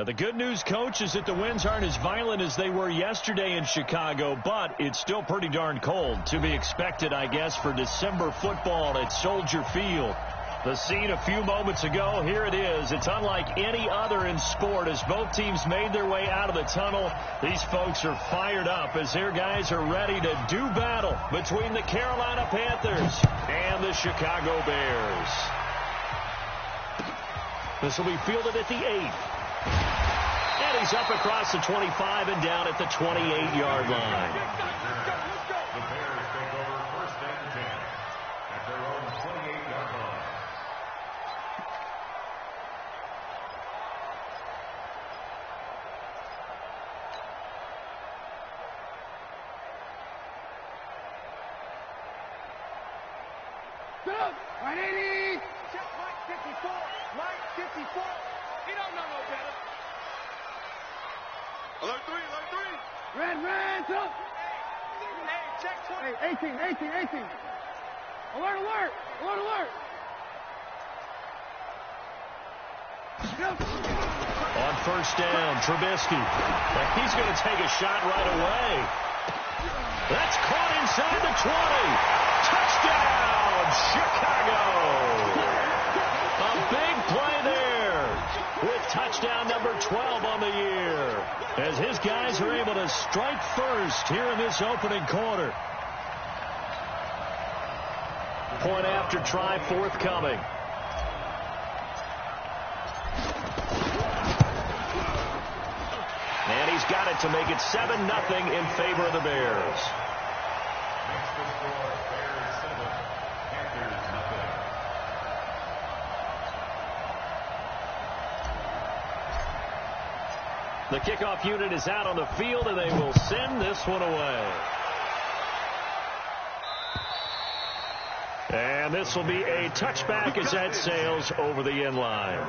The good news, Coach, is that the winds aren't as violent as they were yesterday in Chicago, but it's still pretty darn cold. To be expected, I guess, for December football at Soldier Field. The scene a few moments ago, here it is. It's unlike any other in sport as both teams made their way out of the tunnel. These folks are fired up as their guys are ready to do battle between the Carolina Panthers and the Chicago Bears. This will be fielded at the 8. And he's up across the 25 and down at the 28-yard line. The Bears take over first and 10 at their own 28-yard line. Go! 180! Check Mike 54. Mike 54. He don't know no better. Alert 3, alert 3. Red, go. Hey, check 20. Hey, 18. Alert. On first down, Trubisky. He's going to take a shot right away. That's caught inside the 20. Touchdown, Chicago. A big play there with touchdown number 12 on the year as his guys are able to strike first here in this opening quarter. Point after try forthcoming. And he's got it to make it 7-0 in favor of the Bears. Next to score, Bears 7, Panthers nothing. The kickoff unit is out on the field, and they will send this one away. And this will be a touchback as that sails over the end line.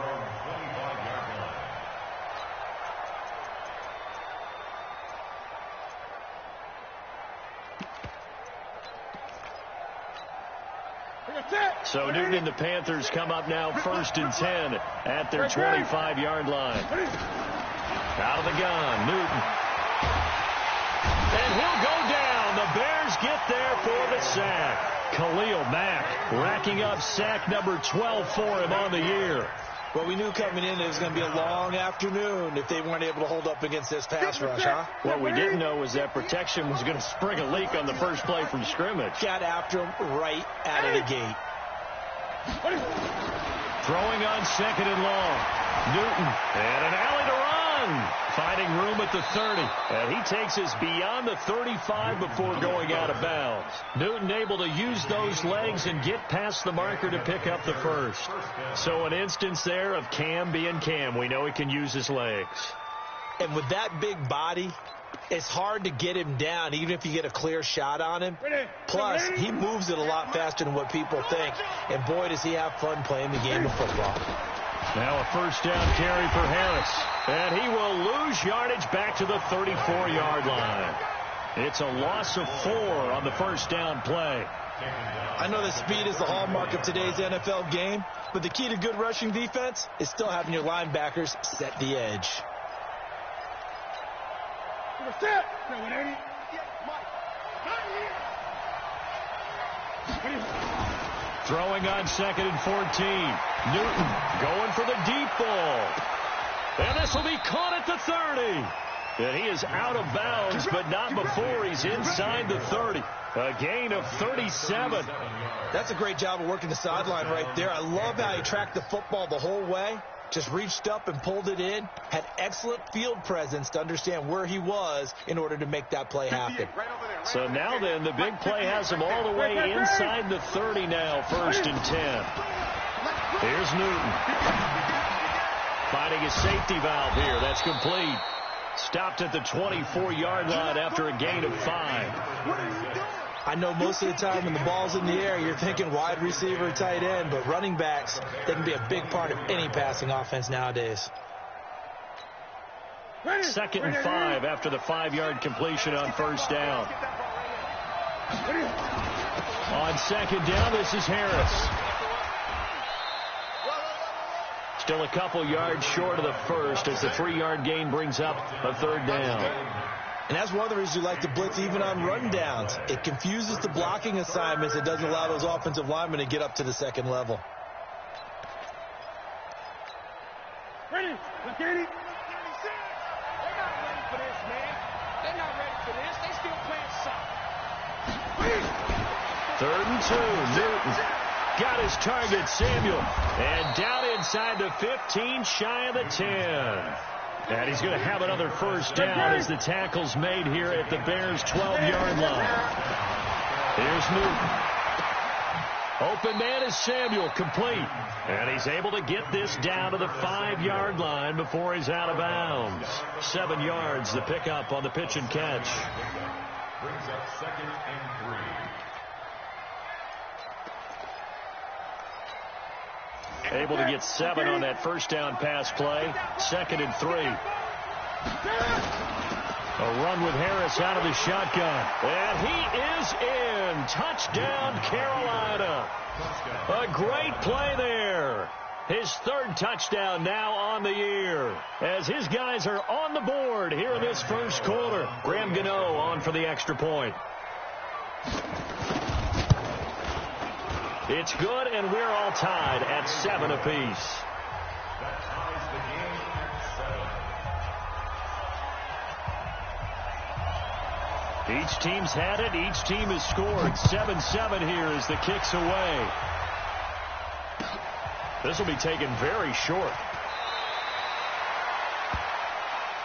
So Newton and the Panthers come up now first and 10 at their 25-yard line. Out of the gun, Newton. And he'll go down. The Bears get there for the sack. Khalil Mack racking up sack number 12 for him on the year. Well, we knew coming in it was going to be a long afternoon if they weren't able to hold up against this pass rush, huh? What we didn't know was that protection was going to spring a leak on the first play from scrimmage. Got after him right out of the gate. Throwing on second and long. Newton and an alley to run. Finding room at the 30. And he takes us beyond the 35 before going out of bounds. Newton able to use those legs and get past the marker to pick up the first. So an instance there of Cam being Cam. We know he can use his legs. And with that big body, it's hard to get him down, even if you get a clear shot on him. Plus, he moves it a lot faster than what people think. And boy, does he have fun playing the game of football. Now a first down carry for Harris. And he will lose yardage back to the 34-yard line. It's a loss of 4 on the first down play. I know that speed is the hallmark of today's NFL game, but the key to good rushing defense is still having your linebackers set the edge. Throwing on second and 14. Newton going for the deep ball. And this will be caught at the 30. And he is out of bounds, but not before he's inside the 30. A gain of 37. That's a great job of working the sideline right there. I love how he tracked the football the whole way. Just reached up and pulled it in. Had excellent field presence to understand where he was in order to make that play happen. So now then, the big play has him all the way inside the 30 now, first and 10. Here's Newton. Finding a safety valve here. That's complete. Stopped at the 24-yard line after a gain of 5. I know most of the time when the ball's in the air, you're thinking wide receiver, tight end, but running backs, they can be a big part of any passing offense nowadays. Second and 5 after the 5-yard completion on first down. On second down, this is Harris. Still a couple yards short of the first as the 3-yard gain brings up a third down. And that's one of the reasons you like to blitz even on rundowns. It confuses the blocking assignments. It doesn't allow those offensive linemen to get up to the second level. Ready. Let's get it. They're not ready for this, man. They're not ready for this. They still playing soft. 3rd and 2. Newton got his target, Samuel. And down inside the 15, shy of the 10. And he's going to have another first down as the tackle's made here at the Bears' 12-yard line. Here's Newton. Open man is Samuel, complete. And he's able to get this down to the 5-yard line before he's out of bounds. 7 yards, the pickup on the pitch and catch. Brings up 2nd and 3. Able to get 7 on that first down pass play. 2nd and 3. A run with Harris out of the shotgun. And he is in. Touchdown, Carolina. A great play there. His 3rd touchdown now on the year. As his guys are on the board here in this first quarter. Graham Gano on for the extra point. It's good, and we're all tied at 7 apiece. That ties the game at 7. Each team's had it. Each team has scored. 7-7 here as the kick's away. This will be taken very short.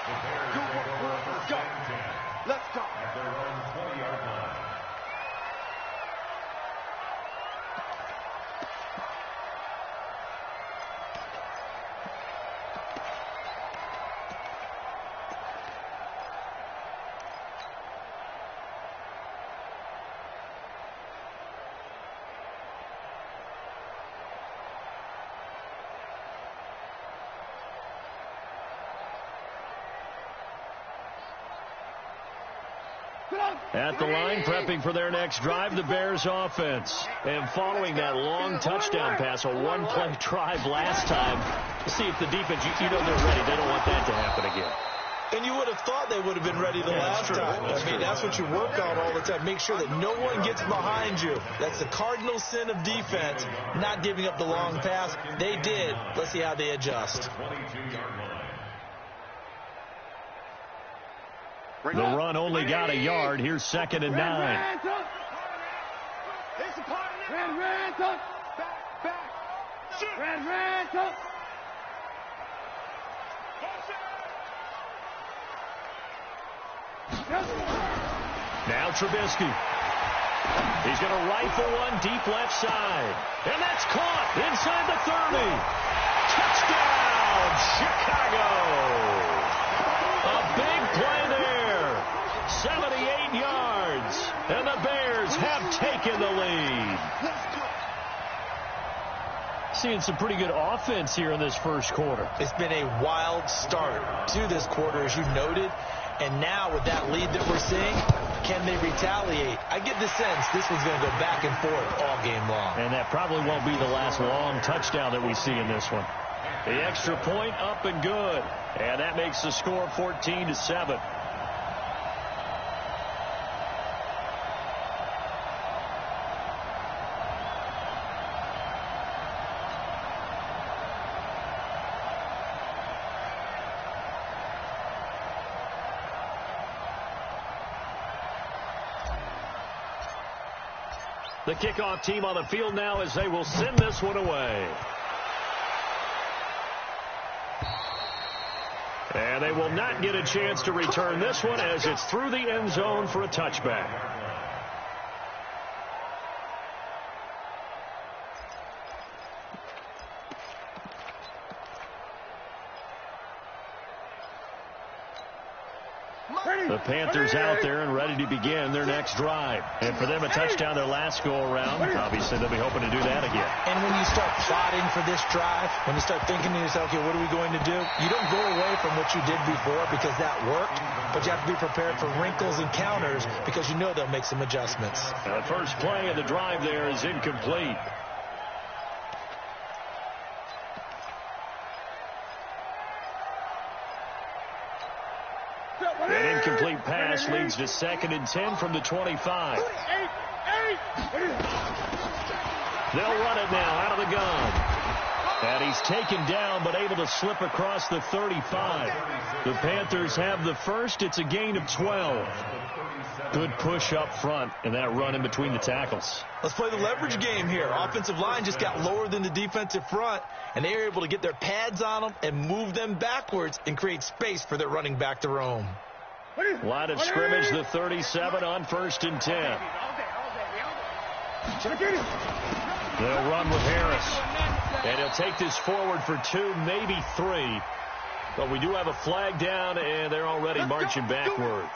The Bears take over 1st and 10. Let's go. At their own 20-yard line. At the line, prepping for their next drive, the Bears offense. And following that long touchdown pass, a one-play drive last time, see if the defense, you know they're ready. They don't want that to happen again. And you would have thought they would have been ready the last time. I mean, that's what you work on all the time. Make sure that no one gets behind you. That's the cardinal sin of defense, not giving up the long pass. They did. Let's see how they adjust. 22-yard line. The run only got a yard. Here's 2nd and 9. Red, up. Back. Red, up. Now Trubisky. He's going to rifle one deep left side. And that's caught inside the 30. Touchdown, Chicago. A big play there. 78 yards. And the Bears have taken the lead. Seeing some pretty good offense here in this first quarter. It's been a wild start to this quarter, as you noted. And now with that lead that we're seeing, can they retaliate? I get the sense this one's going to go back and forth all game long. And that probably won't be the last long touchdown that we see in this one. The extra point up and good. And that makes the score 14-7. The kickoff team on the field now as they will send this one away. And they will not get a chance to return this one as it's through the end zone for a touchback. The Panthers out there and ready to begin their next drive. And for them, a touchdown their last go-around. Obviously, they'll be hoping to do that again. And when you start plotting for this drive, when you start thinking to yourself, okay, what are we going to do? You don't go away from what you did before because that worked, but you have to be prepared for wrinkles and counters because you know they'll make some adjustments. The first play of the drive there is incomplete. Incomplete pass leads to 2nd and 10 from the 25. They'll run it now out of the gun. And he's taken down but able to slip across the 35. The Panthers have the first. It's a gain of 12. Good push up front and that run in between the tackles. Let's play the leverage game here. Offensive line just got lower than the defensive front, and they were able to get their pads on them and move them backwards and create space for their running back to roam. Line of scrimmage, the 37 on 1st and 10. They'll run with Harris. And he'll take this forward for 2, maybe 3. But we do have a flag down, and they're already marching backward.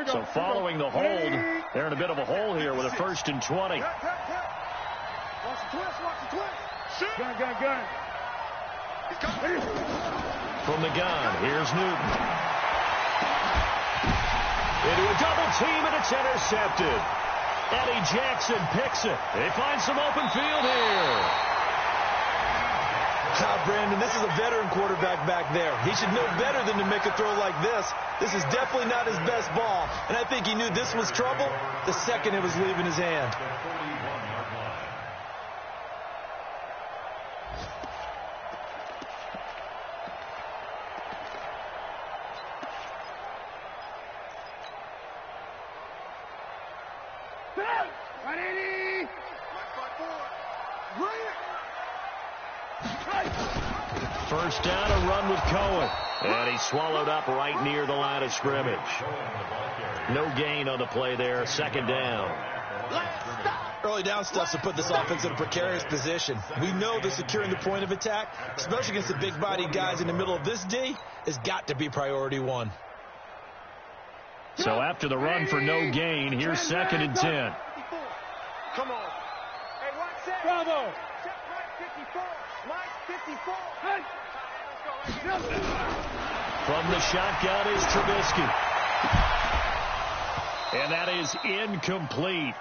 So following the hold, they're in a bit of a hole here with a 1st and 20. Watch the twist, watch the twist. Gun. From the gun, here's Newton. Into a double team, and it's intercepted. Eddie Jackson picks it. They find some open field here. Brandon, this is a veteran quarterback back there. He should know better than to make a throw like this. This is definitely not his best ball, and I think he knew this was trouble the second it was leaving his hand. First down, a run with Cohen. And he's swallowed up right near the line of scrimmage. No gain on the play there. 2nd down. Early down stuff to put this offense in a precarious position. We know that securing the point of attack, especially against the big-bodied guys in the middle of this D, has got to be priority 1. So after the run for no gain, here's 2nd and 10. Come on. Hey, watch that. Bravo. Check right 54. Mike 54. Hey. From the shotgun is Trubisky. And that is incomplete.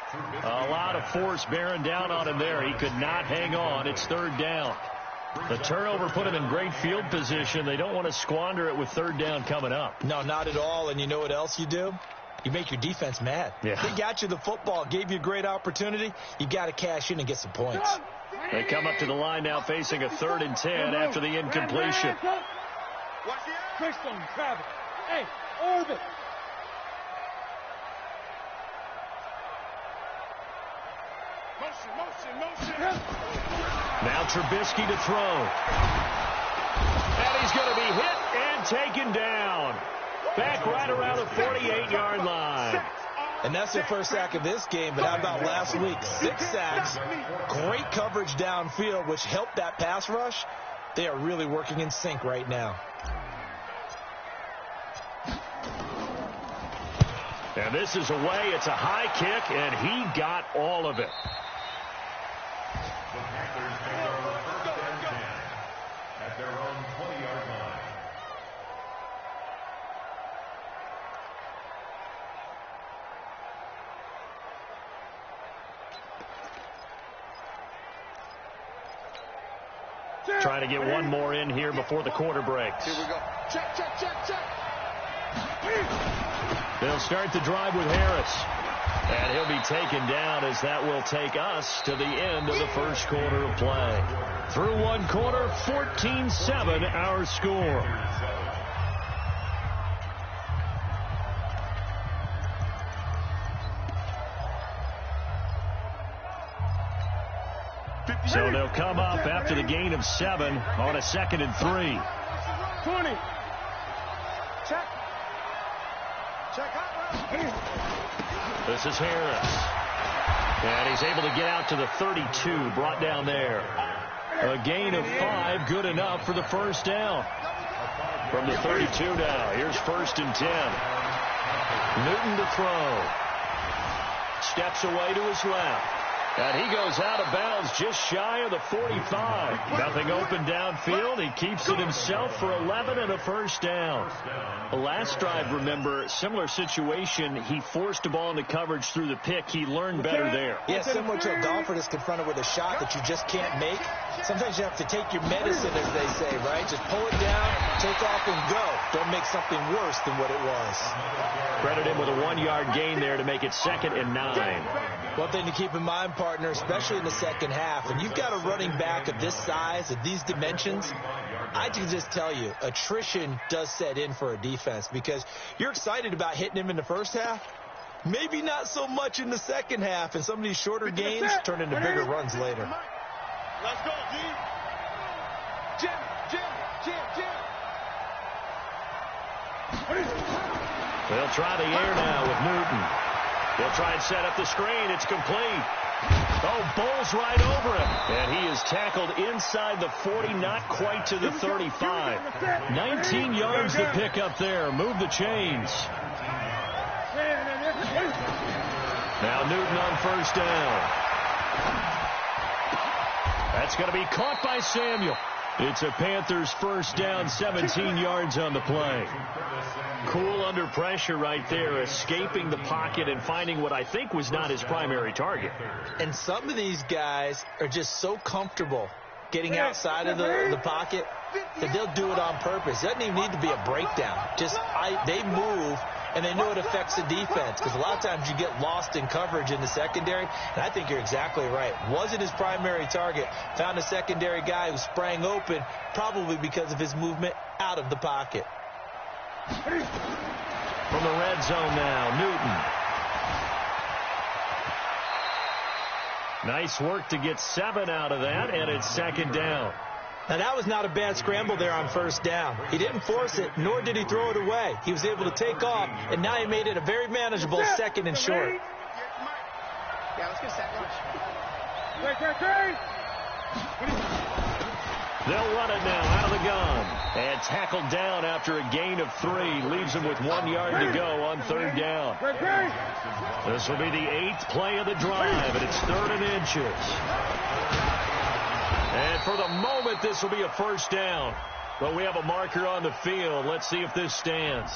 A lot of force bearing down on him there. He could not hang on. It's 3rd down. The turnover put him in great field position. They don't want to squander it with 3rd down coming up. No, not at all. And you know what else you do? You make your defense mad. Yeah. They got you the football, gave you a great opportunity. You got to cash in and get some points. They come up to the line now facing a 3rd and 10 after the incompletion. Watch the eye. Christian, Travis. Hey, orbit. Motion. Now Trubisky to throw. And he's going to be hit and taken down. Back right around the 48-yard line. And that's their first sack of this game, but how about last week? 6 sacks, great coverage downfield, which helped that pass rush. They are really working in sync right now. And this is away. It's a high kick, and he got all of it. The Panthers take over 1st and 10 at their own 20-yard line. Trying to get one more in here before the quarter breaks. Here we go. Check. They'll start the drive with Harris. And he'll be taken down as that will take us to the end of the first quarter of play. Through one quarter, 14-7 our score. So they'll come up after the gain of 7 on a 2nd and 3. 20. Check. This is Harris. And he's able to get out to the 32, brought down there. A gain of 5, good enough for the first down. From the 32 now, here's 1st and 10. Newton to throw. Steps away to his left. And he goes out of bounds just shy of the 45. Nothing open downfield. He keeps it himself for 11 and a first down. The last drive, remember, similar situation. He forced a ball into coverage through the pick. He learned better there. Yeah, similar to a golfer that's confronted with a shot that you just can't make. Sometimes you have to take your medicine, as they say, right? Just pull it down, take off, and go. Don't make something worse than what it was. Credit him with a 1-yard gain there to make it 2nd and 9. One thing to keep in mind, partner, especially in the second half, when you've got a running back of this size, of these dimensions, I can just tell you, attrition does set in for a defense because you're excited about hitting him in the first half. Maybe not so much in the second half, and some of these shorter gains turn into bigger runs later. Let's go, G. Jim. They'll try the air now with Newton. They'll try and set up the screen. It's complete. Oh, bowls right over him. And he is tackled inside the 40, not quite to the 35. 19 yards to pick up there. Move the chains. Now Newton on first down. That's going to be caught by Samuel. It's a Panthers first down, 17 yards on the play. Cool under pressure right there, escaping the pocket and finding what I think was not his primary target. And some of these guys are just so comfortable getting outside of the pocket that they'll do it on purpose. It doesn't even need to be a breakdown. They move, and they know it affects the defense because a lot of times you get lost in coverage in the secondary, and I think you're exactly right. Wasn't his primary target. Found a secondary guy who sprang open, probably because of his movement out of the pocket. From the red zone now, Newton. Nice work to get 7 out of that, and it's 2nd down. Now, that was not a bad scramble there on first down. He didn't force it, nor did he throw it away. He was able to take off, and now he made it a very manageable 2nd and short. Yeah, let's get a sack lunch. They'll run it now out of the gun. And tackled down after a gain of 3. Leaves him with 1 yard to go on 3rd down. This will be the 8th play of the drive, and it's 3rd and inches. And for the moment, this will be a first down. But we have a marker on the field. Let's see if this stands.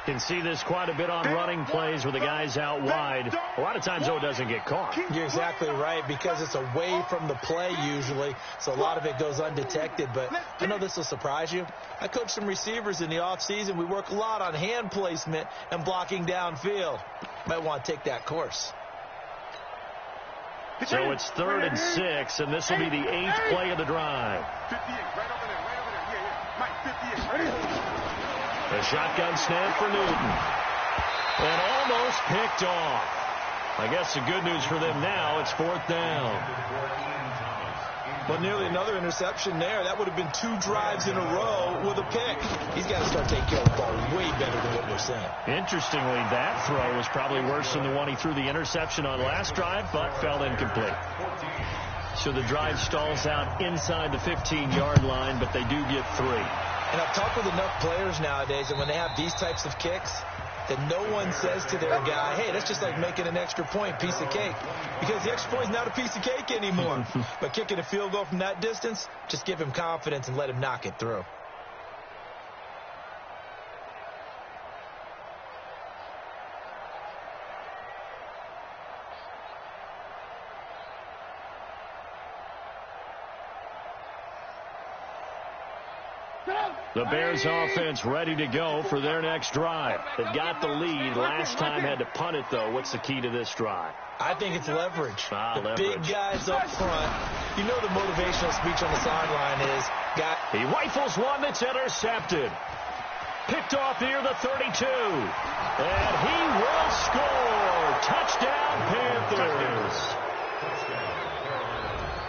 Can see this quite a bit on running plays with the guys out wide. A lot of times, though, it doesn't get caught. You're exactly right, because it's away from the play usually, so a lot of it goes undetected. But I know this will surprise you. I coach some receivers in the offseason. We work a lot on hand placement and blocking downfield. Might want to take that course. So it's 3rd and 6, and this will be the 8th play of the drive. 58, right over there. Yeah. Mike, 58. The shotgun snap for Newton. And almost picked off. I guess the good news for them now, it's 4th down. But nearly another interception there. That would have been 2 drives in a row with a pick. He's got to start taking care of the ball way better than what we're saying. Interestingly, that throw was probably worse than the one he threw the interception on last drive, but fell incomplete. So the drive stalls out inside the 15-yard line, but they do get 3. And I've talked with enough players nowadays, and when they have these types of kicks, that no one says to their guy, hey, that's just like making an extra point, piece of cake. Because the extra point is not a piece of cake anymore. But kicking a field goal from that distance, just give him confidence and let him knock it through. The Bears offense ready to go for their next drive. They've got the lead. Last time had to punt it, though. What's the key to this drive? I think it's leverage. Leverage. Big guys up front. You know the motivational speech on the sideline is, he rifles one that's intercepted. Picked off near the 32. And he will score. Touchdown, Panthers.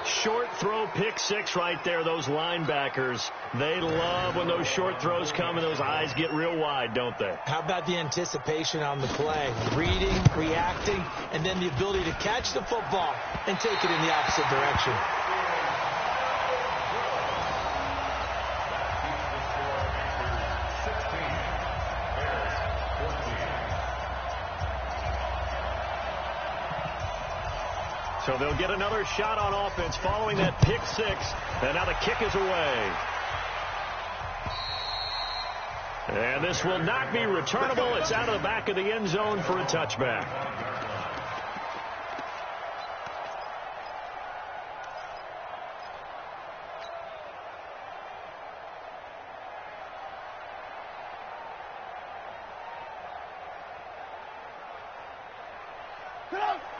Short throw, pick 6 right there. Those linebackers, they love when those short throws come and those eyes get real wide, don't they? How about the anticipation on the play? Reading, reacting, and then the ability to catch the football and take it in the opposite direction. So they'll get another shot on offense following that pick six. And now the kick is away. And this will not be returnable. It's out of the back of the end zone for a touchback.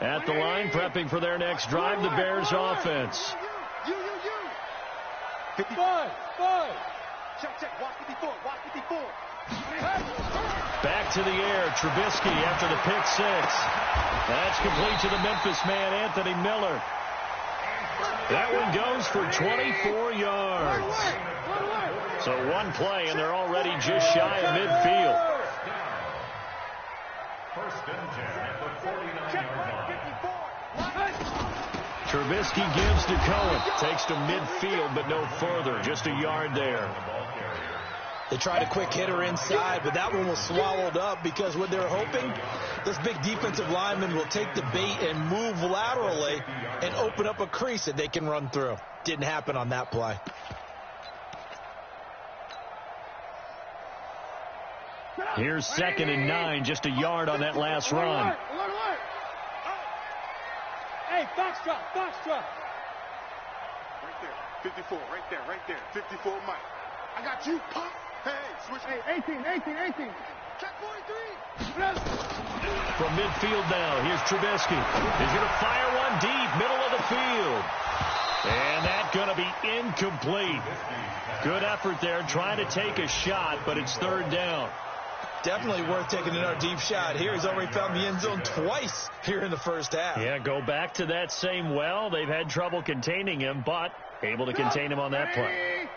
At the line, prepping for their next drive, the Bears offense. 55. Check. Watch 54. Back to the air. Trubisky after the pick six. That's complete to the Memphis man, Anthony Miller. That one goes for 24 yards. So one play, and they're already just shy of midfield. First and 10 at the 49-yard line. Trubisky gives to Cohen. Takes to midfield, but no further. Just a yard there. They tried a quick hitter inside, but that one was swallowed up because what they're hoping, this big defensive lineman will take the bait and move laterally and open up a crease that they can run through. Didn't happen on that play. Here's 2nd and 9, just a yard on that last run. Hey, box drop. Right there. 54, right there. 54, Mike. I got you, pump. Hey, switch. Hey, 18. Check 43. From midfield now, here's Trubisky. He's going to fire one deep, middle of the field. And that's going to be incomplete. Good effort there, trying to take a shot, but it's 3rd down. Definitely worth taking another deep shot here. He's already found the end zone twice here in the first half. Yeah, go back to that same well. They've had trouble containing him, but able to contain him on that play.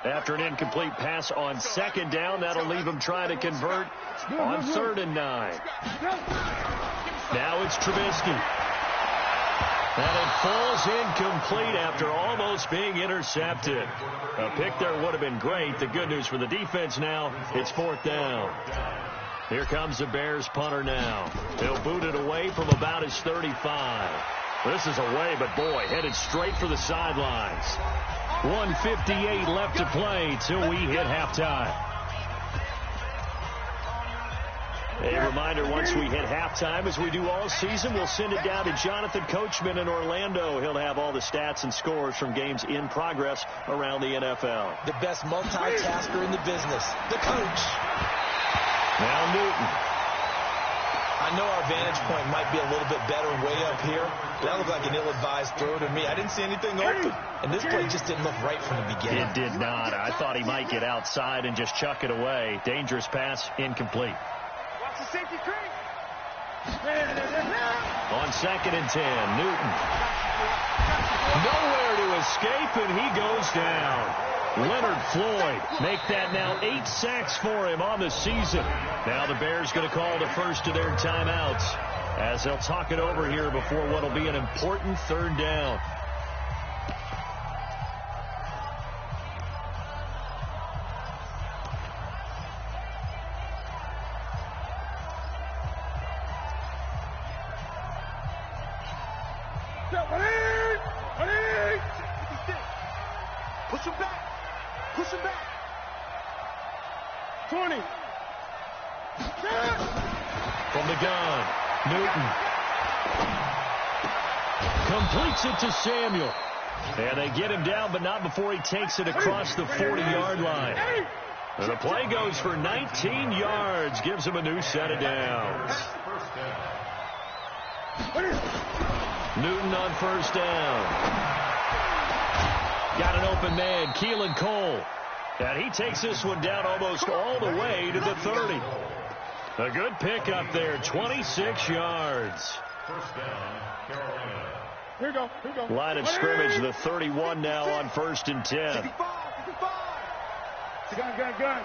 After an incomplete pass on 2nd down, that'll leave him trying to convert on 3rd and 9. Now it's Trubisky. And it falls incomplete after almost being intercepted. A pick there would have been great. The good news for the defense now, it's 4th down. Here comes the Bears punter now. He'll boot it away from about his 35. This is away, but boy, headed straight for the sidelines. 1:58 left to play till we hit halftime. A reminder, once we hit halftime, as we do all season, we'll send it down to Jonathan Coachman in Orlando. He'll have all the stats and scores from games in progress around the NFL. The best multitasker in the business, the coach. Now Newton. I know our vantage point might be a little bit better way up here, but that looked like an ill-advised throw to me. I didn't see anything open, and this play just didn't look right from the beginning. It did not. I thought he might get outside and just chuck it away. Dangerous pass, incomplete. Watch the safety creep. On 2nd and 10, Newton. Nowhere to escape, and he goes down. Leonard Floyd make that now 8 sacks for him on the season. Now the Bears going to call the first of their timeouts as they'll talk it over here before what will be an important 3rd down. Push him back. 20. From the gun, Newton completes it to Samuel. And they get him down, but not before he takes it across the 40-yard line. And the play goes for 19 yards, gives him a new set of downs. Newton on 1st down. Got an open man, Keelan Cole. And he takes this one down almost all the way to the 30. A good pickup there, 26 yards. First down, Carolina. Here you go. Line of scrimmage, the 31 now on 1st and 10. 55. Gun.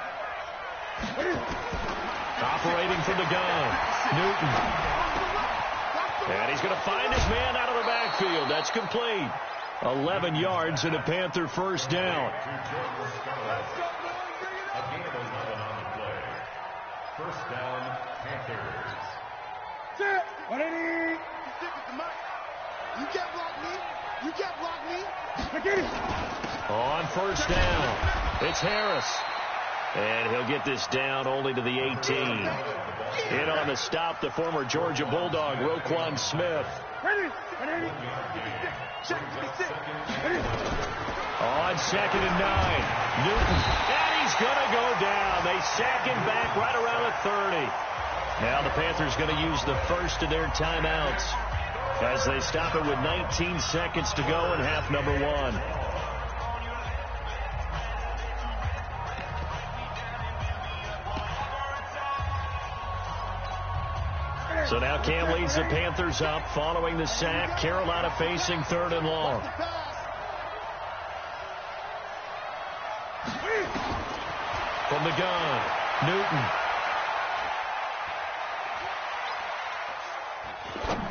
Operating from the gun, Newton. And he's going to find his man out of the backfield. That's complete. 11 yards and a Panther 1st down. First down, Panthers. You can't block me. You can't block me. Get it. On first down, it's Harris. And he'll get this down only to the 18. In on the stop, the former Georgia Bulldog, Roquan Smith. On 2nd and 9, Newton. And he's going to go down. They sack him back right around the 30. Now the Panthers going to use the first of their timeouts as they stop it with 19 seconds to go in half number 1. So now Cam leads the Panthers up following the sack. Carolina facing 3rd and long. From the gun, Newton.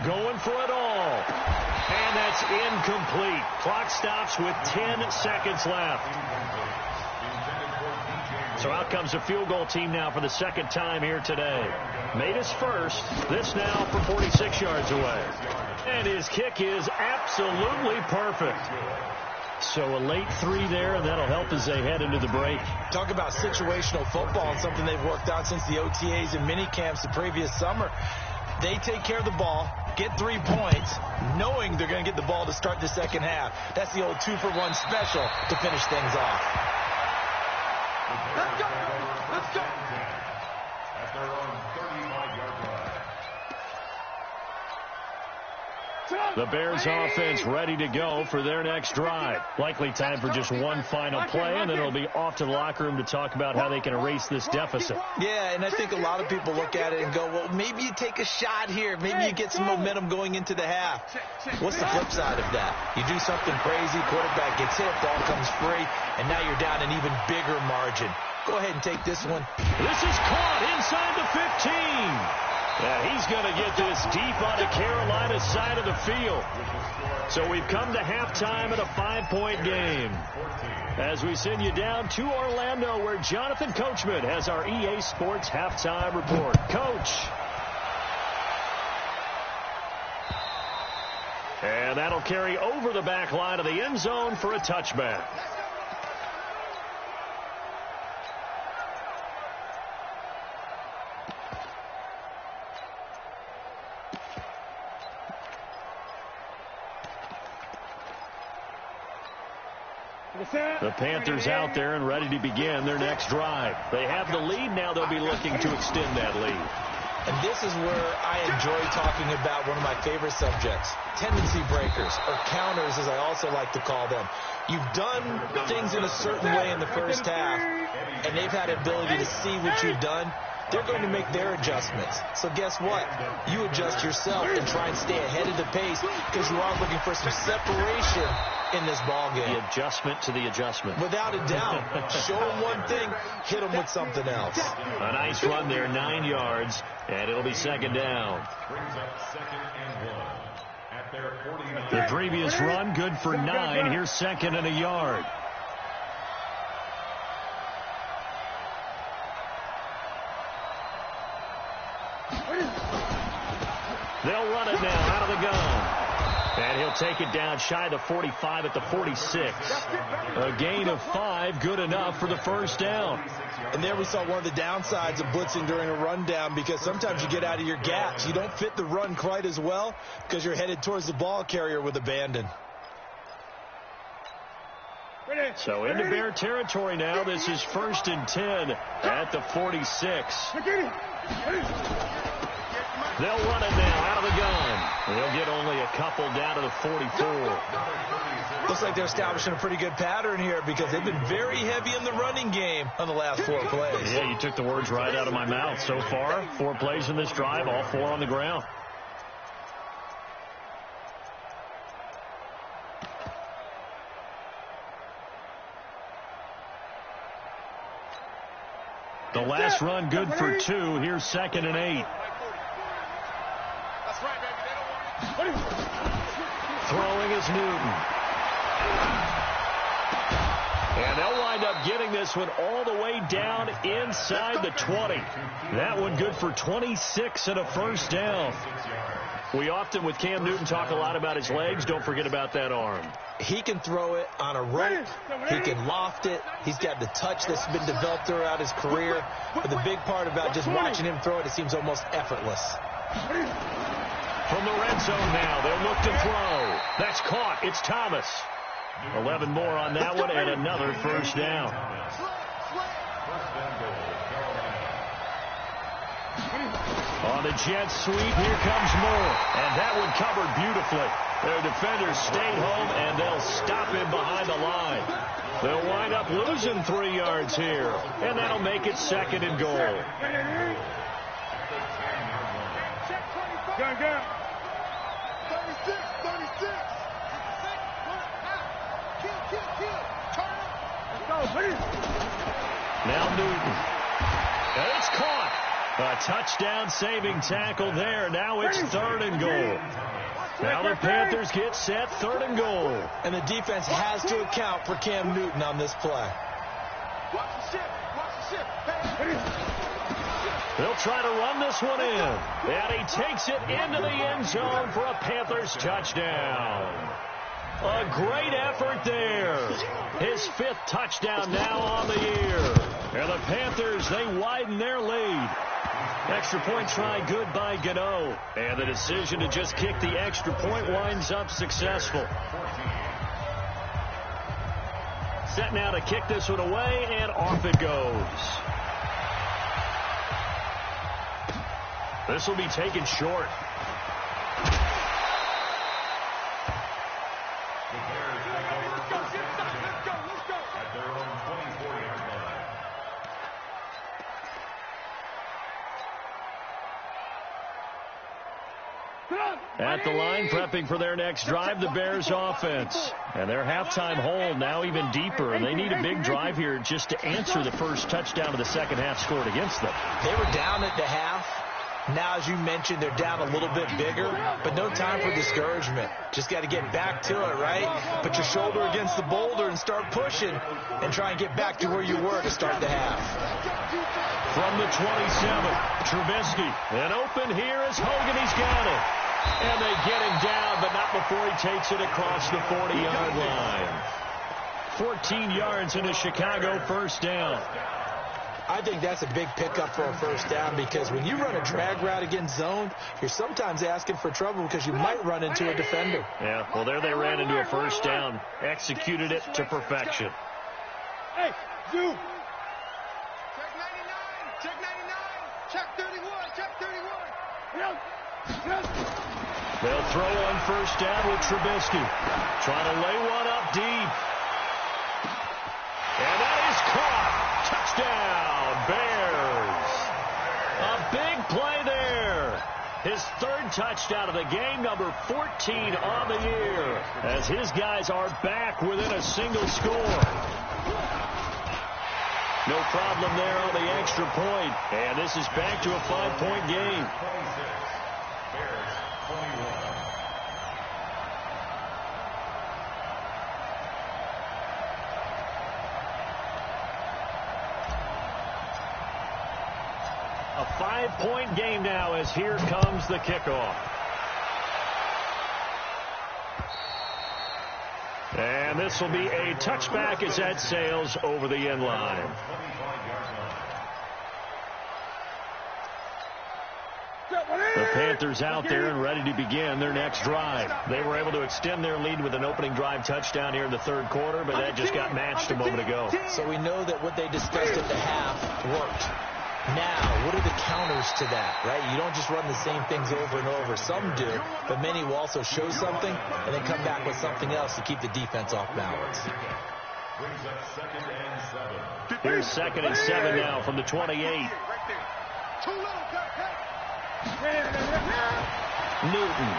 Going for it all. And that's incomplete. Clock stops with 10 seconds left. So out comes a field goal team now for the second time here today. Made his first. This now from 46 yards away. And his kick is absolutely perfect. So a late 3 there, and that'll help as they head into the break. Talk about situational football and something they've worked out since the OTAs and mini camps the previous summer. They take care of the ball, get 3 points, knowing they're going to get the ball to start the second half. That's the old 2-for-1 special to finish things off. Let's go. Let's go. At their own 35-yard line. The Bears offense ready to go for their next drive. Likely time for just one final play, and then it'll be off to the locker room to talk about how they can erase this deficit. Yeah, and I think a lot of people look at it and go, well, maybe you take a shot here. Maybe you get some momentum going into the half. What's the flip side of that? You do something crazy, quarterback gets hit, ball comes free, and now you're down an even bigger margin. Go ahead and take this one. This is caught inside the 15. Yeah, he's going to get this deep onto Carolina's side of the field. So we've come to halftime in a 5-point game. As we send you down to Orlando, where Jonathan Coachman has our EA Sports halftime report. Coach. And that'll carry over the back line of the end zone for a touchback. The Panthers out there and ready to begin their next drive. They have the lead. Now they'll be looking to extend that lead. And this is where I enjoy talking about one of my favorite subjects, tendency breakers, or counters as I also like to call them. You've done things in a certain way in the first half, and they've had the ability to see what you've done. They're going to make their adjustments. So guess what? You adjust yourself and try and stay ahead of the pace because you are looking for some separation in this ball game. The adjustment to the adjustment. Without a doubt. Show them one thing, hit them with something else. A nice run there, 9 yards, and it'll be second down. Brings up 2nd and 1 at their 49. The previous run, good for 9. Here's 2nd and a yard. They'll run it now out of the gun. And he'll take it down shy of the 45 at the 46. A gain of 5, good enough for the first down. And there we saw one of the downsides of blitzing during a rundown, because sometimes you get out of your gaps. You don't fit the run quite as well because you're headed towards the ball carrier with abandon. So into Bear territory now. This is 1st and 10 at the 46. They'll run it now out of the gun. They'll get only a couple down to the 44. Looks like they're establishing a pretty good pattern here because they've been very heavy in the running game on the last 4 plays. Yeah, you took the words right out of my mouth. So far, 4 plays in this drive, all 4 on the ground. The last run good for 2. Here's 2nd and 8. Throwing is Newton. And they'll wind up getting this one all the way down inside the 20. That one good for 26 and a first down. We often, with Cam Newton, talk a lot about his legs. Don't forget about that arm. He can throw it on a rope. He can loft it. He's got the touch that's been developed throughout his career. But the big part about just watching him throw it seems almost effortless. From the red zone now, they'll look to throw. That's caught. It's Thomas. 11 more on that one and another first down. On the jet sweep, here comes more. And that one covered beautifully. Their defenders stayed home, and they'll stop him behind the line. They'll wind up losing 3 yards here, and that'll make it 2nd and goal. Go, go. 36, 36. Let's go, please. Now Newton. And it's caught. A touchdown-saving tackle there. Now it's 3rd and goal. Now the Panthers get set, 3rd and goal. And the defense has to account for Cam Newton on this play. Watch the ship. Watch the ship. They'll try to run this one in. And he takes it into the end zone for a Panthers touchdown. A great effort there. His 5th touchdown now on the year. And the Panthers, they widen their lead. Extra point try good by Gano. And the decision to just kick the extra point winds up successful. Set now to kick this one away, and off it goes. This will be taken short. At the line, prepping for their next drive, the Bears offense. And their halftime hole now even deeper, and they need a big drive here just to answer the first touchdown of the second half scored against them. They were down at the half. Now, as you mentioned, they're down a little bit bigger, but no time for discouragement. Just got to get back to it, right? Put your shoulder against the boulder and start pushing and try and get back to where you were to start the half. From the 27, Trubisky. And open here is Hogan. He's got it. And they get him down, but not before he takes it across the 40-yard line. 14 yards in a Chicago first down. I think that's a big pickup for a first down, because when you run a drag route against zone, you're sometimes asking for trouble because you might run into a defender. Yeah, well, there they ran into a first down. Executed it to perfection. Hey, Zoo. Check 99. Check 99. Check 31. Check 31. They'll throw on first down with Trubisky. Trying to lay one up deep. And that is caught. Touchdown, Bears. A big play there. His 3rd touchdown of the game, number 14 on the year, as his guys are back within a single score. No problem there on the extra point. And this is back to a 5-point game. A 5-point game now, as here comes the kickoff. And this will be a touchback as that sails over the end line. The Panthers out there and ready to begin their next drive. They were able to extend their lead with an opening drive touchdown here in the 3rd quarter, but that just got matched a moment ago. So we know that what they discussed at the half worked. Now, what are the counters to that, right? You don't just run the same things over and over. Some do, but many will also show something and then come back with something else to keep the defense off balance. Here's 2nd and 7 now from the 28. Newton.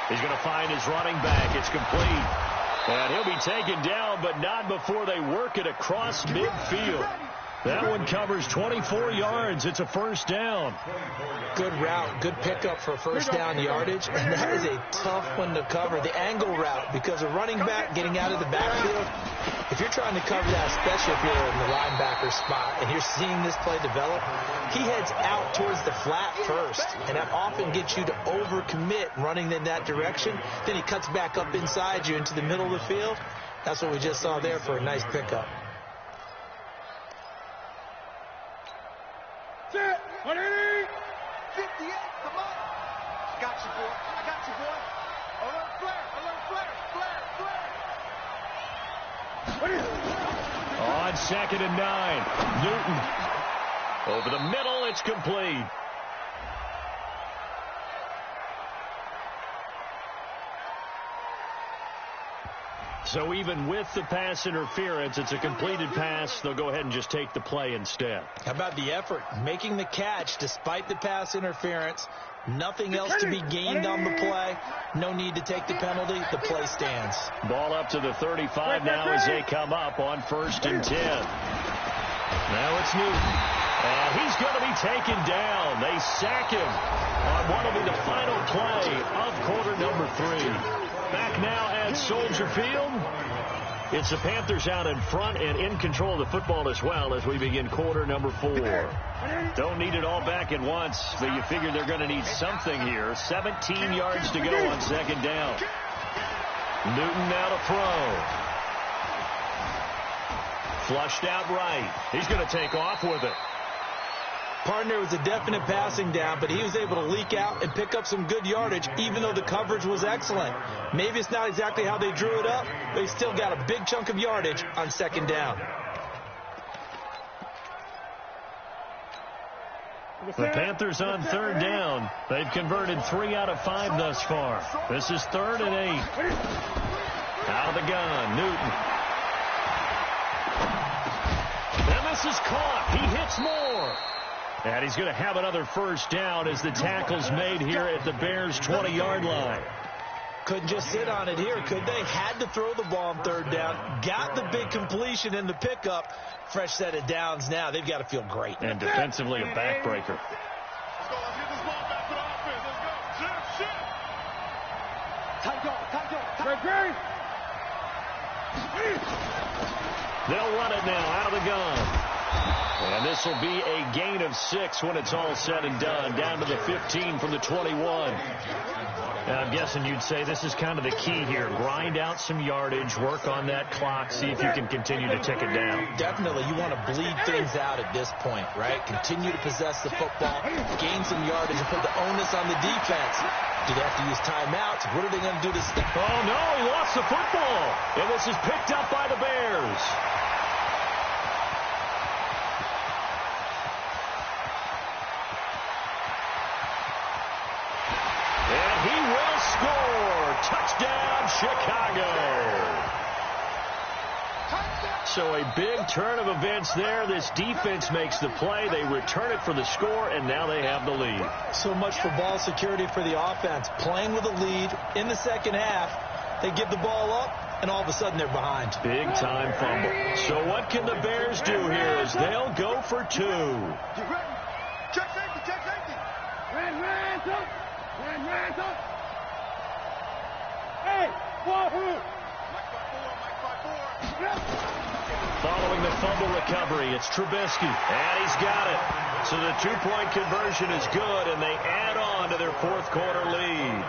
He's going to find his running back. It's complete. And he'll be taken down, but not before they work it across midfield. That one covers 24 yards. It's a first down. Good route, good pickup for first down yardage, and that is a tough one to cover, the angle route, because a running back getting out of the backfield, if you're trying to cover that, especially if you're in the linebacker spot and you're seeing this play develop, he heads out towards the flat first, and that often gets you to overcommit running in that direction. Then he cuts back up inside you into the middle of the field. That's what we just saw there for a nice pickup. Set. 180. 58, come on. I got you, boy. I got you, boy. Alert flare, alert flare, flare, flare. On 2nd and 9, Newton. Over the middle, it's complete. So even with the pass interference, it's a completed pass. They'll go ahead and just take the play instead. How about the effort? Making the catch despite the pass interference. Nothing else to be gained on the play. No need to take the penalty. The play stands. Ball up to the 35 now as they come up on 1st and 10. Now it's Newton. And he's going to be taken down. They sack him on what will be the final play of quarter number 3. Back now at Soldier Field. It's the Panthers out in front and in control of the football as well as we begin quarter number 4. Don't need it all back at once, but you figure they're going to need something here. 17 yards to go on 2nd down. Newton now to throw. Flushed out right. He's going to take off with it. Partner was a definite passing down, but he was able to leak out and pick up some good yardage, even though the coverage was excellent. Maybe it's not exactly how they drew it up, but he still got a big chunk of yardage on 2nd down. The Panthers on 3rd down. They've converted 3 out of 5 thus far. This is 3rd and 8. Out of the gun, Newton. And this is caught. He hits more. And he's going to have another first down as the tackle's made here at the Bears' 20-yard line. Couldn't just sit on it here, could they? Had to throw the ball on 3rd down. Got the big completion in the pickup. Fresh set of downs now. They've got to feel great. And defensively a backbreaker. Let's go. Let's get this ball back to the offense. Let's go. Shit. Great. They'll run it now out of the gun. And this will be a gain of 6 when it's all said and done. Down to the 15 from the 21. And I'm guessing you'd say this is kind of the key here. Grind out some yardage, work on that clock, see if you can continue to tick it down. Definitely. You want to bleed things out at this point, right? Continue to possess the football, gain some yardage, and put the onus on the defense. Do they have to use timeouts? What are they going to do to stop? Oh, no, he lost the football. And this is picked up by the Bears. Touchdown, Chicago. So a big turn of events there. This defense makes the play. They return it for the score, and now they have the lead. So much for ball security for the offense. Playing with a lead in the 2nd half. They give the ball up, and all of a sudden they're behind. Big time fumble. So what can the Bears do here as they'll go for 2? Check safety. Ran up. Hey, Wahoo! Mike 5-4. Following the fumble recovery, it's Trubisky, and he's got it. So the 2-point conversion is good, and they add on to their 4th quarter lead.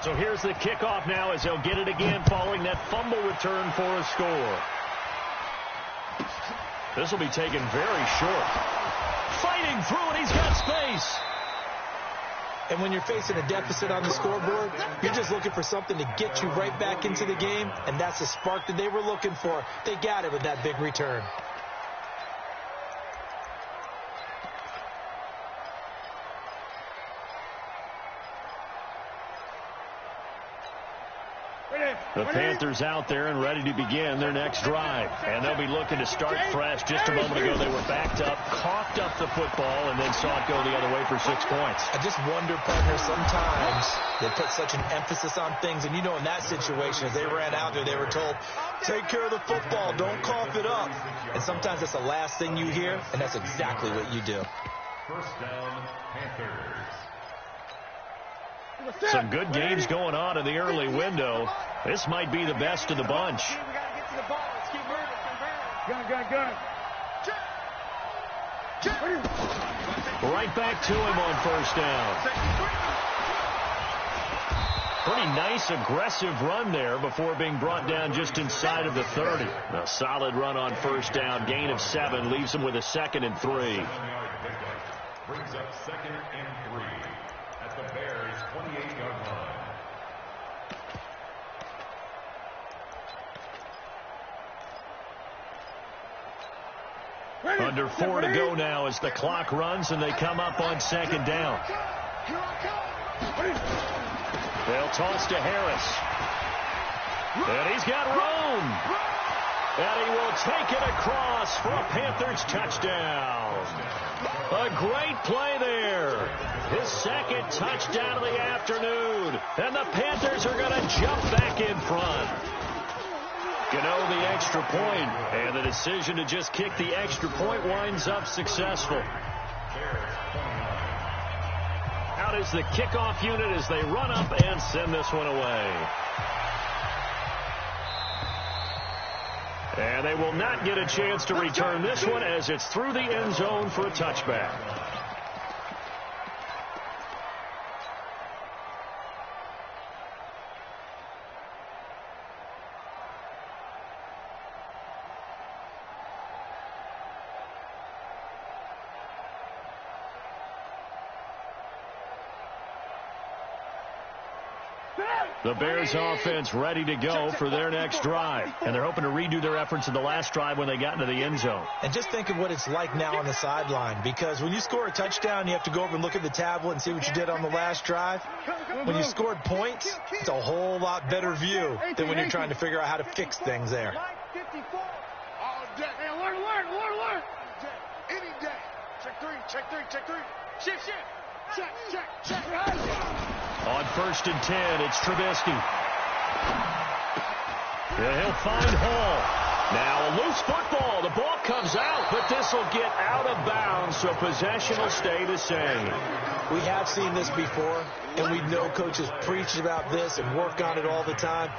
So here's the kickoff now as they'll get it again following that fumble return for a score. This will be taken very short. Fighting through it, he's got space. And when you're facing a deficit on the scoreboard, you're just looking for something to get you right back into the game, and that's the spark that they were looking for. They got it with that big return. The Panthers out there and ready to begin their next drive. And they'll be looking to start fresh. Just a moment ago, they were backed up, coughed up the football, and then saw it go the other way for 6 points. I just wonder, partner, sometimes they put such an emphasis on things. And, you know, in that situation, as they ran out there, they were told, take care of the football, don't cough it up. And sometimes that's the last thing you hear, and that's exactly what you do. First down, Panthers. Some good games going on in the early window. This might be the best of the bunch. We got to get to the ball. Let's keep moving. Gun. Right back to him on first down. Pretty nice, aggressive run there before being brought down just inside of the 30. A solid run on first down. Gain of 7 leaves him with a 2nd and 3. Brings up 2nd and 3 at the Bears' 28-yard line. Under 4 to go now as the clock runs and they come up on 2nd down. They'll toss to Harris. And he's got room. And he will take it across for a Panthers touchdown. A great play there. His 2nd touchdown of the afternoon. And the Panthers are going to jump back in front. Gano the extra point, and the decision to just kick the extra point winds up successful. Out is the kickoff unit as they run up and send this one away. And they will not get a chance to return this one as it's through the end zone for a touchback. The Bears offense ready to go for their next drive. And they're hoping to redo their efforts in the last drive when they got into the end zone. And just think of what it's like now on the sideline, because when you score a touchdown, you have to go over and look at the tablet and see what you did on the last drive. When you scored points, it's a whole lot better view than when you're trying to figure out how to fix things there. All day. Hey, alert. Any day. Check three. Shift. Check. On 1st and 10, it's Trubisky. Yeah, he'll find Hall. Now a loose football. The ball comes out, but this will get out of bounds, so possession will stay the same. We have seen this before, and we know coaches preach about this and work on it all the time.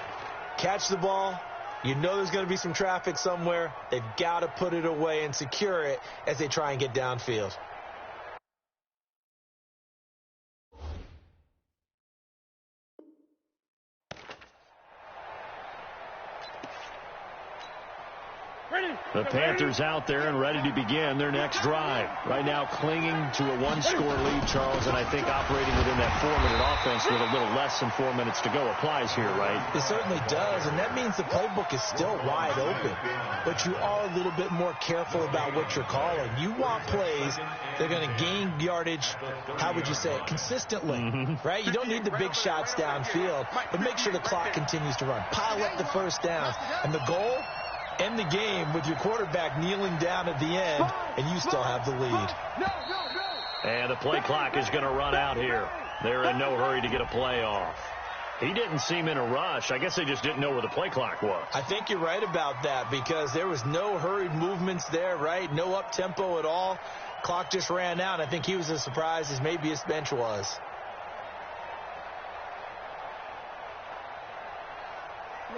Catch the ball. You know there's going to be some traffic somewhere. They've got to put it away and secure it as they try and get downfield. The Panthers out there and ready to begin their next drive. Right now clinging to a 1-score lead, Charles, and I think operating within that 4-minute offense with a little less than 4 minutes to go applies here, right? It certainly does, and that means the playbook is still wide open. But you are a little bit more careful about what you're calling. You want plays that are going to gain yardage, how would you say it, consistently, right? You don't need the big shots downfield, but make sure the clock continues to run. Pile up the first downs, and the goal, end the game with your quarterback kneeling down at the end, and you still have the lead. And the play clock is going to run out here. They're in no hurry to get a play off. He didn't seem in a rush. I guess they just didn't know where the play clock was. I think you're right about that, because there was no hurried movements there, right? No up-tempo at all. Clock just ran out. I think he was as surprised as maybe his bench was.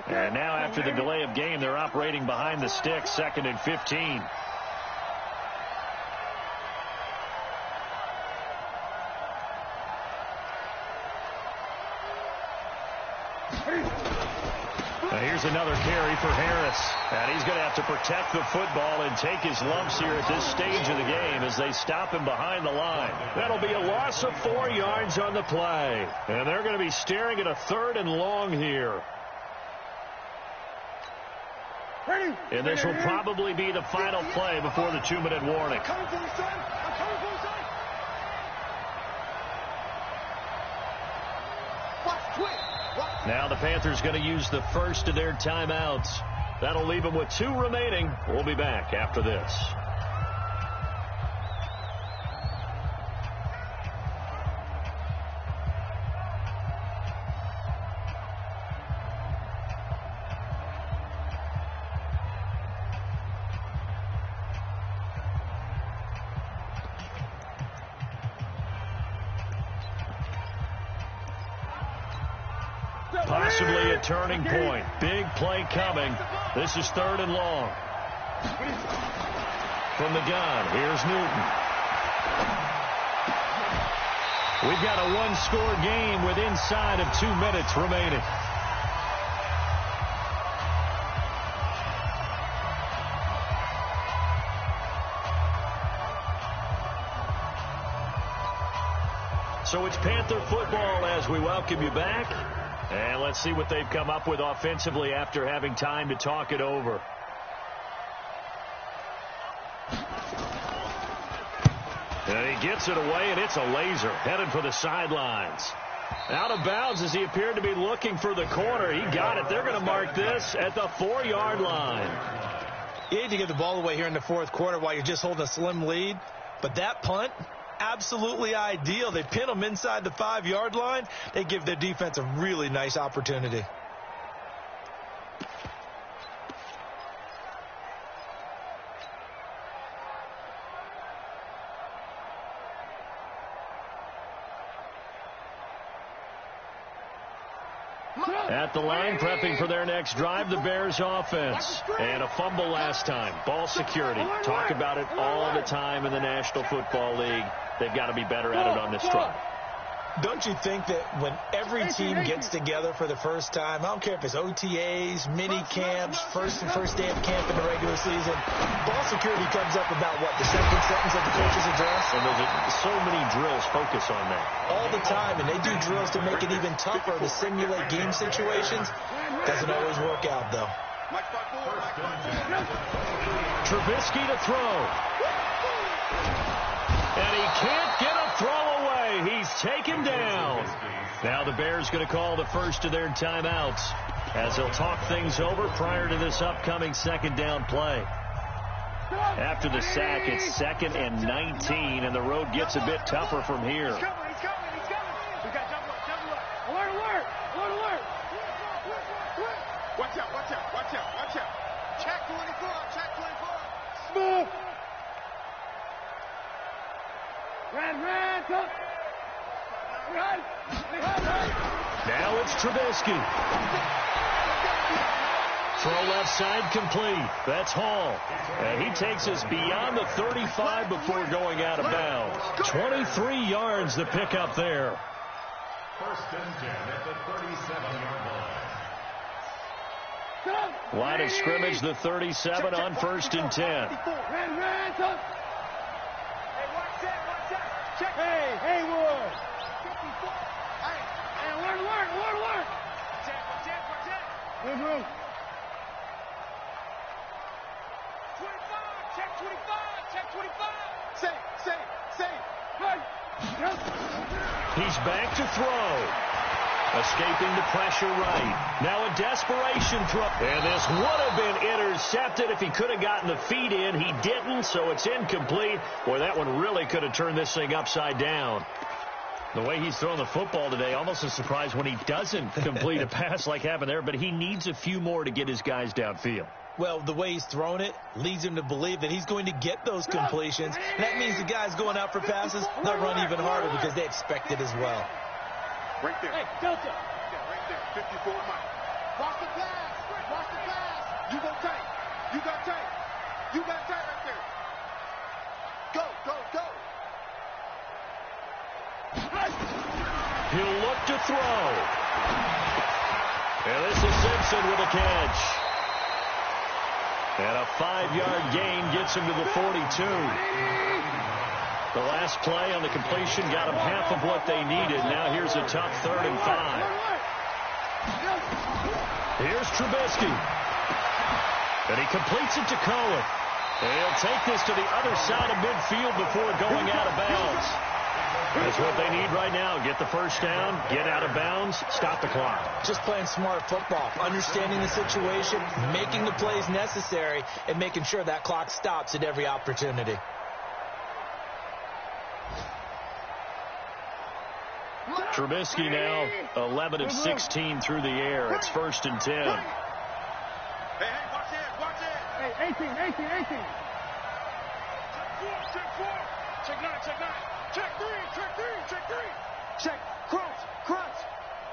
And now after the delay of game, they're operating behind the sticks, 2nd and 15. Now here's another carry for Harris. And he's going to have to protect the football and take his lumps here at this stage of the game as they stop him behind the line. That'll be a loss of 4 yards on the play. And they're going to be staring at a 3rd and long here. And this will probably be the final play before the 2-minute warning. Coming for you, son. I'm coming for you, son. Watch quick. Now the Panthers going to use the first of their timeouts. That'll leave them with 2 remaining. We'll be back after this. Possibly a turning point. Big play coming. This is 3rd and long. From the gun, here's Newton. We've got a 1-score game with inside of 2 minutes remaining. So it's Panther football as we welcome you back. And let's see what they've come up with offensively after having time to talk it over. And he gets it away, and it's a laser headed for the sidelines. Out of bounds as he appeared to be looking for the corner. He got it. They're going to mark this at the 4-yard line. You hate to give the ball away here in the 4th quarter while you're just holding a slim lead. But that punt, absolutely ideal. They pin them inside the 5-yard line. They give their defense a really nice opportunity. At the line, prepping for their next drive, the Bears offense. And a fumble last time. Ball security. Talk about it all the time in the National Football League. They've got to be better at it on this drive. Don't you think that when every team gets together for the first time, I don't care if it's OTAs, mini camps, first day of camp in the regular season, ball security comes up about what, the second sentence of the coach's address? And there's so many drills focus on that. All the time, and they do drills to make it even tougher to simulate game situations. Doesn't always work out, though. Trubisky to throw. And he can't get a throw away. He's taken down. Now the Bears going to call the first of their timeouts as they'll talk things over prior to this upcoming 2nd down play. After the sack, it's 2nd and 19, and the road gets a bit tougher from here. He's coming. We got double up. Alert. Watch out. Check 24. Smooth. Red, up. Now it's Trubisky. Throw left side complete. That's Hall. And he takes us beyond the 35 before going out of bounds. 23 yards the pickup there. 1st and 10 at the 37-yard line. Line of scrimmage, the 37 on 1st and 10. Red, up. Hey, Haywood. Hey, alert. Good room. 25. Say. He's back to throw. Escaping the pressure right. Now a desperation throw. And this would have been intercepted if he could have gotten the feet in. He didn't, so it's incomplete. Boy, that one really could have turned this thing upside down. The way he's throwing the football today, almost a surprise when he doesn't complete a pass like happened there, but he needs a few more to get his guys downfield. Well, the way he's thrown it leads him to believe that he's going to get those completions. And that means the guys going out for passes, they'll run even harder because they expect it as well. Right there. Hey, Delta. Yeah, right there. 54 Mike. Watch the pass. You go tight. You got tight right there. Go. He'll look to throw. And this is Simpson with a catch. And a 5-yard gain gets him to the 42. The last play on the completion got them half of what they needed. Now here's a tough 3rd and 5. Here's Trubisky. And he completes it to Cohen. And he'll take this to the other side of midfield before going out of bounds. That's what they need right now. Get the first down, get out of bounds, stop the clock. Just playing smart football, understanding the situation, making the plays necessary, and making sure that clock stops at every opportunity. Trubisky now 11 of 16 through the air. It's 1st and 10. Hey, watch it, watch it. Hey, 18. Check 9, check 9. Check 3, check 3, check 3. Check,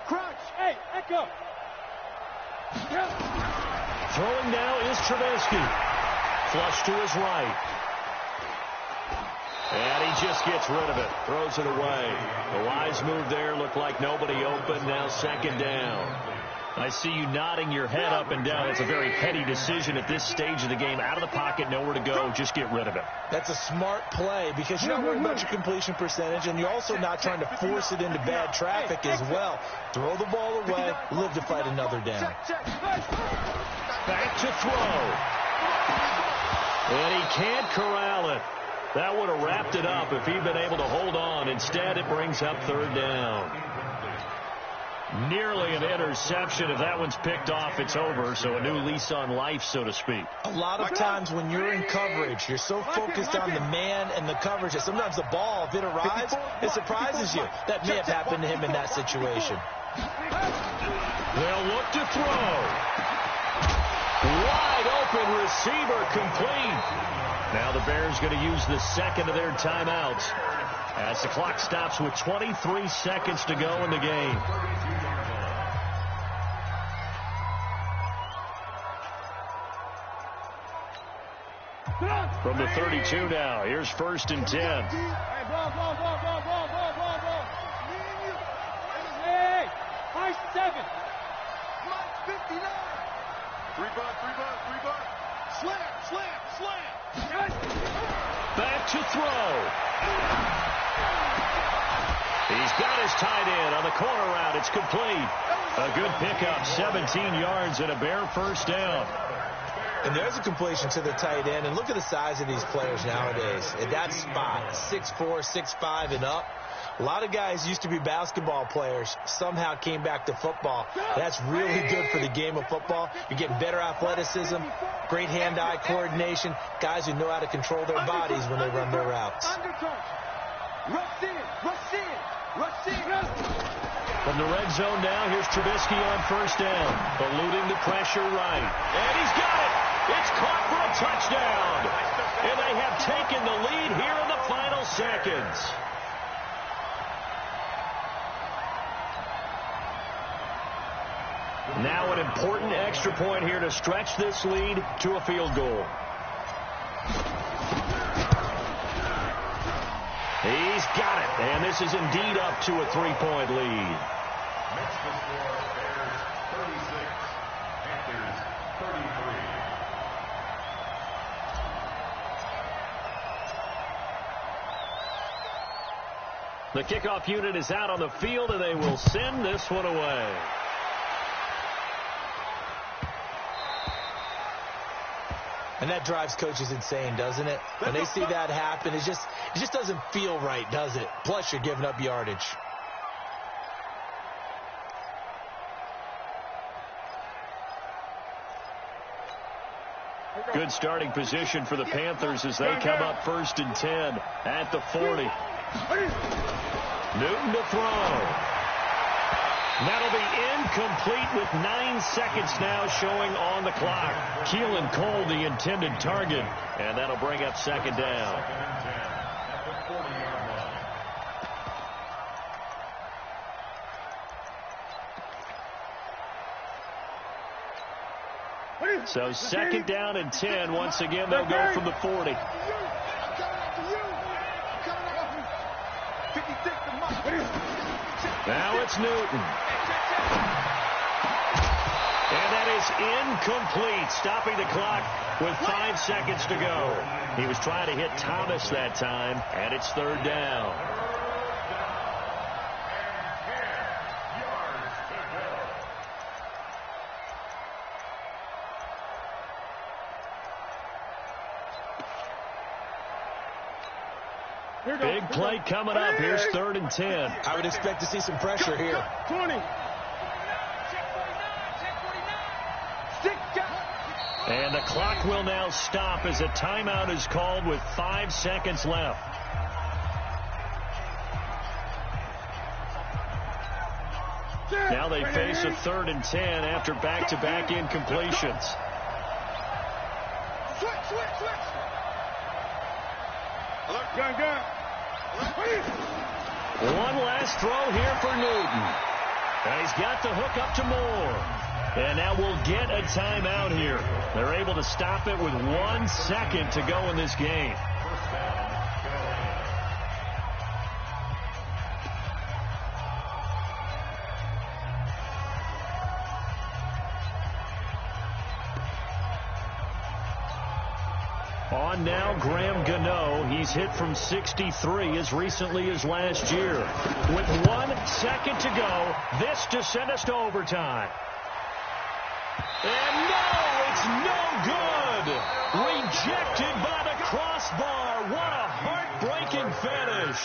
crunch. Hey, echo. Throwing now is Trubisky. Flush to his right. And he just gets rid of it. Throws it away. The wise move there. Looked like nobody open. Now 2nd down. I see you nodding your head up and down. It's a very heady decision at this stage of the game. Out of the pocket, nowhere to go. Just get rid of it. That's a smart play because you're not worried about your completion percentage, and you're also not trying to force it into bad traffic as well. Throw the ball away, live to fight another down. Back to throw. And he can't corral it. That would have wrapped it up if he'd been able to hold on. Instead, it brings up 3rd down. Nearly an interception. If that one's picked off, it's over. So a new lease on life, so to speak. A lot of times when you're in coverage, you're so focused on the man and the coverage that sometimes the ball, if it arrives, it surprises you. That may have happened to him in that situation. They'll look to throw. Wide open receiver complete. Now the Bears going to use the 2nd of their timeouts as the clock stops with 23 seconds to go in the game. From the 32 now, here's 1st and 10. Hey, ball. Hey, high 7. 59. 3 butt. Slam. Back to throw. He's got his tight end on the corner route. It's complete. A good pickup, 17 yards and a Bear 1st down. And there's a completion to the tight end. And look at the size of these players nowadays. At that spot, 6'4", 6'5", and up. A lot of guys used to be basketball players, somehow came back to football. That's really good for the game of football. You're getting better athleticism, great hand-eye coordination, guys who know how to control their bodies when they run their routes. Rush in. From the red zone now, here's Trubisky on 1st down. Eluding the pressure right. And he's got it. It's caught for a touchdown. And they have taken the lead here in the final seconds. Now an important extra point here to stretch this lead to a field goal. He's got it, and this is indeed up to a 3-point lead. Makes the score Bears 36, Panthers 33. The kickoff unit is out on the field, and they will send this one away. And that drives coaches insane, doesn't it? When they see that happen, it just doesn't feel right, does it? Plus, you're giving up yardage. Good starting position for the Panthers as they come up 1st and 10 at the 40. Newton to throw. That'll be incomplete with 9 seconds now showing on the clock. Keelan Cole, the intended target, and that'll bring up 2nd down. So 2nd down and 10. Once again, they'll go from the 40. Now it's Newton. And that is incomplete, stopping the clock with 5 seconds to go. He was trying to hit Thomas that time, and it's 3rd down. Big play coming up. Here's 3rd and 10. I would expect to see some pressure here. 20. And the clock will now stop as a timeout is called with 5 seconds left. Now they face a 3rd and 10 after back-to-back incompletions. Switch. Gun. One last throw here for Newton. And he's got the hook up to Moore. And now we'll get a timeout here. They're able to stop it with 1 second to go in this game. On now, Graham Gano. He's hit from 63 as recently as last year. With 1 second to go, this to send us to overtime. And no, it's no good. Rejected by the crossbar. What a heartbreaking finish.